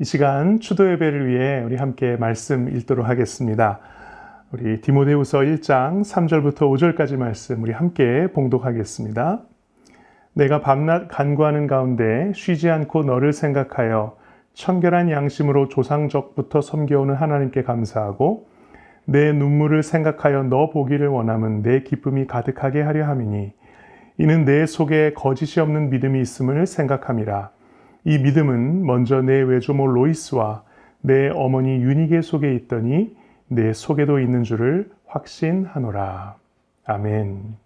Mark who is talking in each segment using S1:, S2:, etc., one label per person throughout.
S1: 이 시간 추도 예배를 위해 우리 함께 말씀 읽도록 하겠습니다. 우리 디모데후서 1장 3절부터 5절까지 말씀 우리 함께 봉독하겠습니다. 내가 밤낮 간구하는 가운데 쉬지 않고 너를 생각하여 청결한 양심으로 조상적부터 섬겨오는 하나님께 감사하고 내 눈물을 생각하여 너 보기를 원함은 내 기쁨이 가득하게 하려 함이니 이는 내 속에 거짓이 없는 믿음이 있음을 생각함이라. 이 믿음은 먼저 내 외조모 로이스와 내 어머니 유니게 속에 있더니 내 속에도 있는 줄을 확신하노라. 아멘.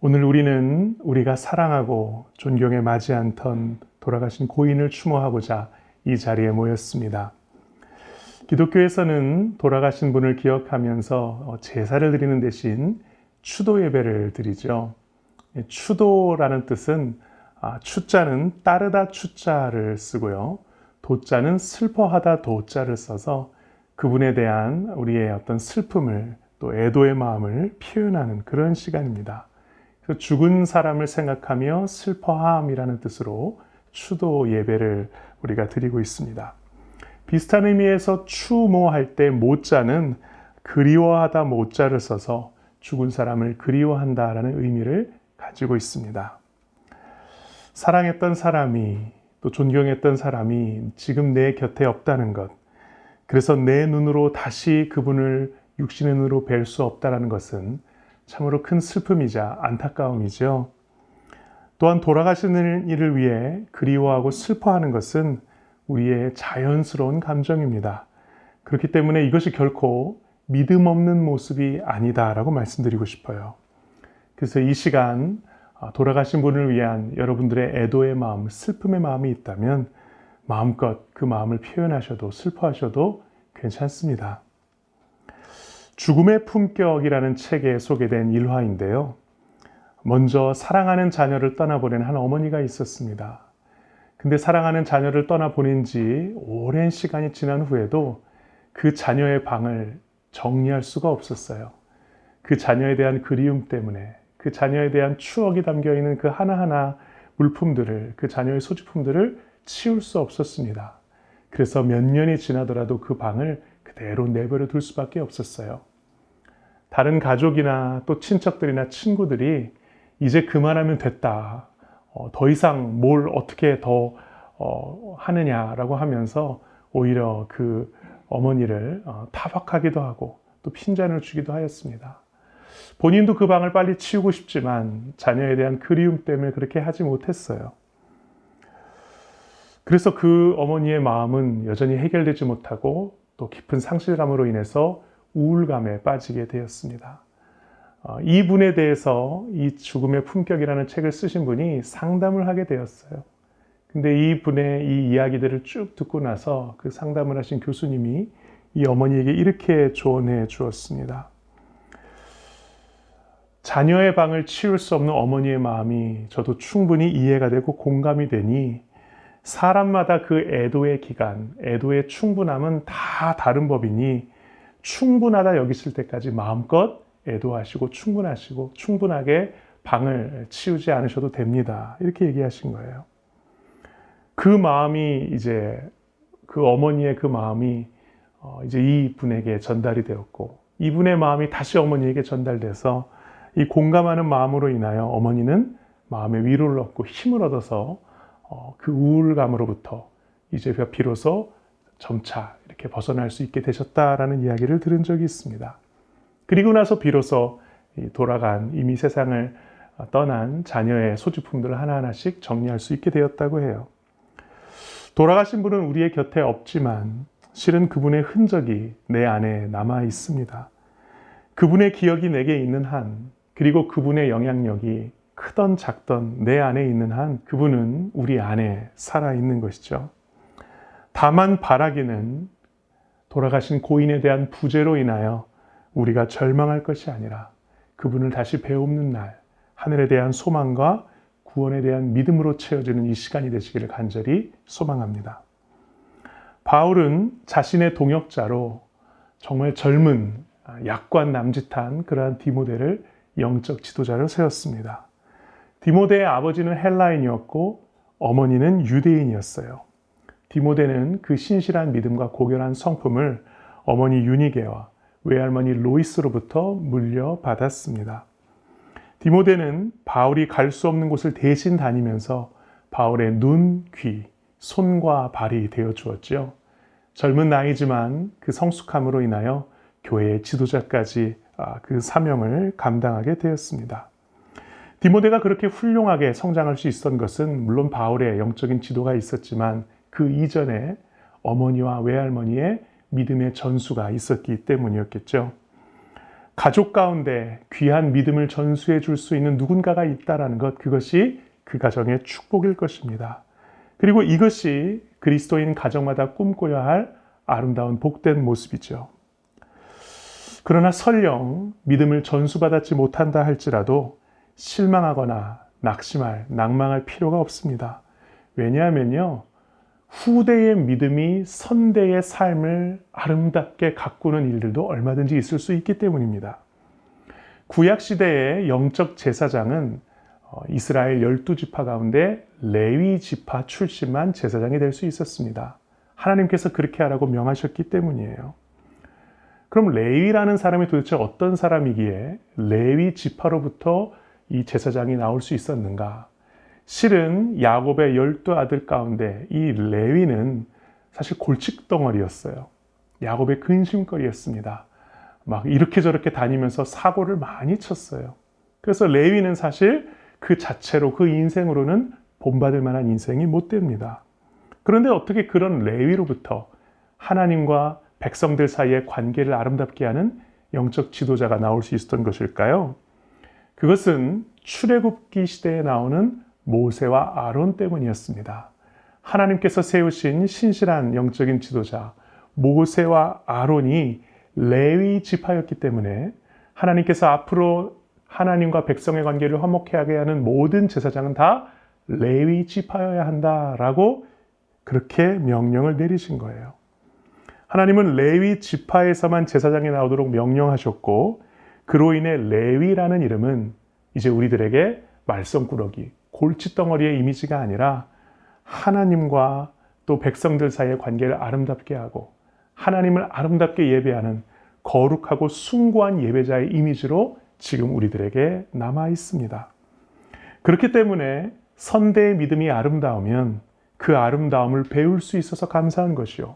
S1: 오늘 우리는 우리가 사랑하고 존경에 맞지 않던 돌아가신 고인을 추모하고자 이 자리에 모였습니다. 기독교에서는 돌아가신 분을 기억하면서 제사를 드리는 대신 추도 예배를 드리죠. 추도라는 뜻은 추자는 따르다 추자를 쓰고요. 도자는 슬퍼하다 도자를 써서 그분에 대한 우리의 어떤 슬픔을 또 애도의 마음을 표현하는 그런 시간입니다. 그래서 죽은 사람을 생각하며 슬퍼함이라는 뜻으로 추도 예배를 우리가 드리고 있습니다. 비슷한 의미에서 추모할 때 모자는 그리워하다 모자를 써서 죽은 사람을 그리워한다라는 의미를 가지고 있습니다. 사랑했던 사람이 또 존경했던 사람이 지금 내 곁에 없다는 것, 그래서 내 눈으로 다시 그분을 육신의 눈으로 뵐 수 없다는 것은 참으로 큰 슬픔이자 안타까움이죠. 또한 돌아가시는 이를 위해 그리워하고 슬퍼하는 것은 우리의 자연스러운 감정입니다. 그렇기 때문에 이것이 결코 믿음 없는 모습이 아니다라고 말씀드리고 싶어요. 그래서 이 시간 돌아가신 분을 위한 여러분들의 애도의 마음, 슬픔의 마음이 있다면 마음껏 그 마음을 표현하셔도 슬퍼하셔도 괜찮습니다. 죽음의 품격이라는 책에 소개된 일화인데요. 먼저 사랑하는 자녀를 떠나보낸 한 어머니가 있었습니다. 근데 사랑하는 자녀를 떠나보낸 지 오랜 시간이 지난 후에도 그 자녀의 방을 정리할 수가 없었어요. 그 자녀에 대한 그리움 때문에 그 자녀에 대한 추억이 담겨있는 그 하나하나 물품들을, 그 자녀의 소지품들을 치울 수 없었습니다. 그래서 몇 년이 지나더라도 그 방을 그대로 내버려 둘 수밖에 없었어요. 다른 가족이나 또 친척들이나 친구들이 이제 그만하면 됐다. 더 이상 뭘 어떻게 더 하느냐라고 하면서 오히려 그 어머니를 타박하기도 하고 또 핀잔을 주기도 하였습니다. 본인도 그 방을 빨리 치우고 싶지만 자녀에 대한 그리움 때문에 그렇게 하지 못했어요. 그래서 그 어머니의 마음은 여전히 해결되지 못하고 또 깊은 상실감으로 인해서 우울감에 빠지게 되었습니다. 이분에 대해서 이 죽음의 품격이라는 책을 쓰신 분이 상담을 하게 되었어요. 근데 이분의 이 이야기들을 쭉 듣고 나서 그 상담을 하신 교수님이 이 어머니에게 이렇게 조언해 주었습니다. 자녀의 방을 치울 수 없는 어머니의 마음이 저도 충분히 이해가 되고 공감이 되니 사람마다 그 애도의 기간, 애도의 충분함은 다 다른 법이니 충분하다 여기실 때까지 마음껏 애도하시고 충분하시고 충분하게 방을 치우지 않으셔도 됩니다. 이렇게 얘기하신 거예요. 그 마음이 이제 그 어머니의 그 마음이 이제 이분에게 전달이 되었고 이분의 마음이 다시 어머니에게 전달돼서 이 공감하는 마음으로 인하여 어머니는 마음의 위로를 얻고 힘을 얻어서 그 우울감으로부터 이제 비로소 점차 이렇게 벗어날 수 있게 되셨다라는 이야기를 들은 적이 있습니다. 그리고 나서 비로소 돌아간 이미 세상을 떠난 자녀의 소지품들을 하나하나씩 정리할 수 있게 되었다고 해요. 돌아가신 분은 우리의 곁에 없지만 실은 그분의 흔적이 내 안에 남아 있습니다. 그분의 기억이 내게 있는 한, 그리고 그분의 영향력이 크던 작던 내 안에 있는 한 그분은 우리 안에 살아있는 것이죠. 다만 바라기는 돌아가신 고인에 대한 부재로 인하여 우리가 절망할 것이 아니라 그분을 다시 배우는 날, 하늘에 대한 소망과 구원에 대한 믿음으로 채워지는 이 시간이 되시기를 간절히 소망합니다. 바울은 자신의 동역자로 정말 젊은 약관 남짓한 그러한 디모데를 영적 지도자로 세웠습니다. 디모데의 아버지는 헬라인이었고 어머니는 유대인이었어요. 디모데는 그 신실한 믿음과 고결한 성품을 어머니 유니게와 외할머니 로이스로부터 물려받았습니다. 디모데는 바울이 갈 수 없는 곳을 대신 다니면서 바울의 눈, 귀, 손과 발이 되어 주었지요. 젊은 나이지만 그 성숙함으로 인하여 교회의 지도자까지 그 사명을 감당하게 되었습니다. 디모데가 그렇게 훌륭하게 성장할 수 있었던 것은 물론 바울의 영적인 지도가 있었지만 그 이전에 어머니와 외할머니의 믿음의 전수가 있었기 때문이었겠죠. 가족 가운데 귀한 믿음을 전수해 줄 수 있는 누군가가 있다는 것, 그것이 그 가정의 축복일 것입니다. 그리고 이것이 그리스도인 가정마다 꿈꿔야 할 아름다운 복된 모습이죠. 그러나 설령 믿음을 전수받지 못한다 할지라도 실망하거나 낭망할 필요가 없습니다. 왜냐하면요, 후대의 믿음이 선대의 삶을 아름답게 가꾸는 일들도 얼마든지 있을 수 있기 때문입니다. 구약시대의 영적 제사장은 이스라엘 12지파 가운데 레위 지파 출신만 제사장이 될 수 있었습니다. 하나님께서 그렇게 하라고 명하셨기 때문이에요. 그럼 레위라는 사람이 도대체 어떤 사람이기에 레위 지파로부터 이 제사장이 나올 수 있었는가? 실은 야곱의 12아들 가운데 이 레위는 사실 골칫덩어리였어요. 야곱의 근심거리였습니다. 막 이렇게 저렇게 다니면서 사고를 많이 쳤어요. 그래서 레위는 사실 그 자체로 그 인생으로는 본받을 만한 인생이 못 됩니다. 그런데 어떻게 그런 레위로부터 하나님과 백성들 사이의 관계를 아름답게 하는 영적 지도자가 나올 수 있었던 것일까요? 그것은 출애굽기 시대에 나오는 모세와 아론 때문이었습니다. 하나님께서 세우신 신실한 영적인 지도자 모세와 아론이 레위 지파였기 때문에 하나님께서 앞으로 하나님과 백성의 관계를 화목케 하게 하는 모든 제사장은 다 레위 지파여야 한다라고 그렇게 명령을 내리신 거예요. 하나님은 레위 지파에서만 제사장이 나오도록 명령하셨고, 그로 인해 레위라는 이름은 이제 우리들에게 말썽꾸러기, 골칫덩어리의 이미지가 아니라 하나님과 또 백성들 사이의 관계를 아름답게 하고 하나님을 아름답게 예배하는 거룩하고 숭고한 예배자의 이미지로 지금 우리들에게 남아 있습니다. 그렇기 때문에 선대의 믿음이 아름다우면 그 아름다움을 배울 수 있어서 감사한 것이요.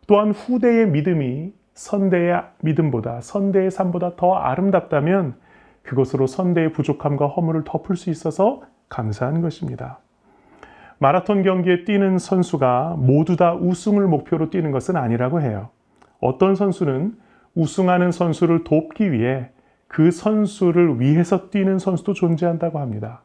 S1: 또한 후대의 믿음이 선대의 믿음보다, 선대의 삶보다 더 아름답다면 그것으로 선대의 부족함과 허물을 덮을 수 있어서 감사한 것입니다. 마라톤 경기에 뛰는 선수가 모두 다 우승을 목표로 뛰는 것은 아니라고 해요. 어떤 선수는 우승하는 선수를 돕기 위해 그 선수를 위해서 뛰는 선수도 존재한다고 합니다.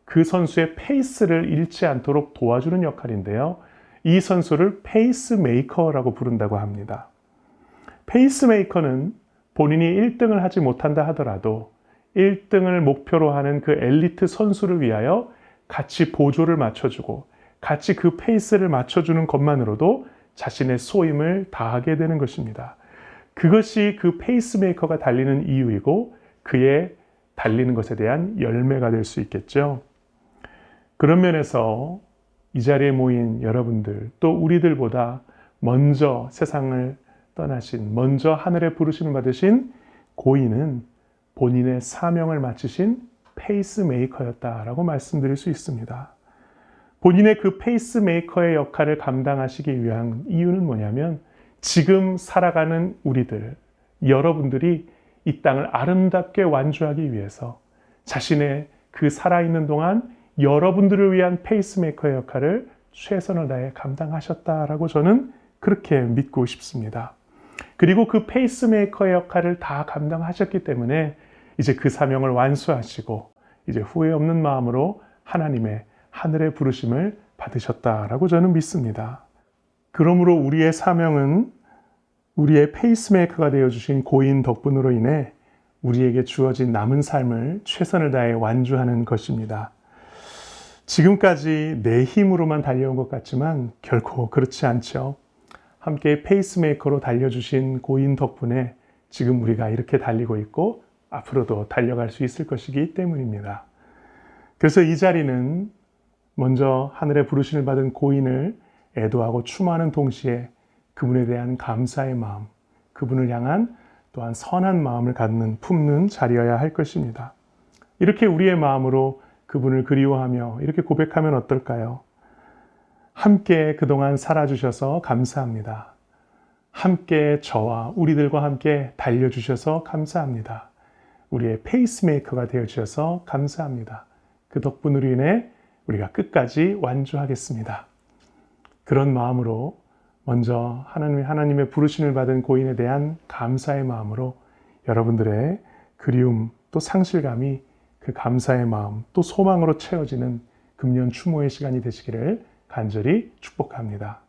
S1: 그 선수의 페이스를 잃지 않도록 도와주는 역할인데요. 이 선수를 페이스메이커라고 부른다고 합니다. 페이스메이커는 본인이 1등을 하지 못한다 하더라도 1등을 목표로 하는 그 엘리트 선수를 위하여 같이 보조를 맞춰주고 같이 그 페이스를 맞춰주는 것만으로도 자신의 소임을 다하게 되는 것입니다. 그것이 그 페이스메이커가 달리는 이유이고 그의 달리는 것에 대한 열매가 될 수 있겠죠. 그런 면에서 이 자리에 모인 여러분들, 또 우리들보다 먼저 세상을 떠나신, 먼저 하늘의 부르심을 받으신 고인은 본인의 사명을 마치신 페이스메이커였다라고 말씀드릴 수 있습니다. 본인의 그 페이스메이커의 역할을 감당하시기 위한 이유는 뭐냐면 지금 살아가는 우리들, 여러분들이 이 땅을 아름답게 완주하기 위해서 자신의 그 살아있는 동안 여러분들을 위한 페이스메이커의 역할을 최선을 다해 감당하셨다라고 저는 그렇게 믿고 싶습니다. 그리고 그 페이스메이커의 역할을 다 감당하셨기 때문에 이제 그 사명을 완수하시고 이제 후회 없는 마음으로 하나님의 하늘의 부르심을 받으셨다라고 저는 믿습니다. 그러므로 우리의 사명은 우리의 페이스메이커가 되어주신 고인 덕분으로 인해 우리에게 주어진 남은 삶을 최선을 다해 완주하는 것입니다. 지금까지 내 힘으로만 달려온 것 같지만 결코 그렇지 않죠. 함께 페이스메이커로 달려주신 고인 덕분에 지금 우리가 이렇게 달리고 있고 앞으로도 달려갈 수 있을 것이기 때문입니다. 그래서 이 자리는 먼저 하늘의 부르심을 받은 고인을 애도하고 추모하는 동시에 그분에 대한 감사의 마음, 그분을 향한 또한 선한 마음을 품는 자리여야 할 것입니다. 이렇게 우리의 마음으로 그분을 그리워하며 이렇게 고백하면 어떨까요? 함께 그동안 살아주셔서 감사합니다. 함께 저와 우리들과 함께 달려주셔서 감사합니다. 우리의 페이스메이커가 되어주셔서 감사합니다. 그 덕분으로 인해 우리가 끝까지 완주하겠습니다. 그런 마음으로 먼저 하나님의 부르심을 받은 고인에 대한 감사의 마음으로 여러분들의 그리움 또 상실감이 그 감사의 마음 또 소망으로 채워지는 금년 추모의 시간이 되시기를 간절히 축복합니다.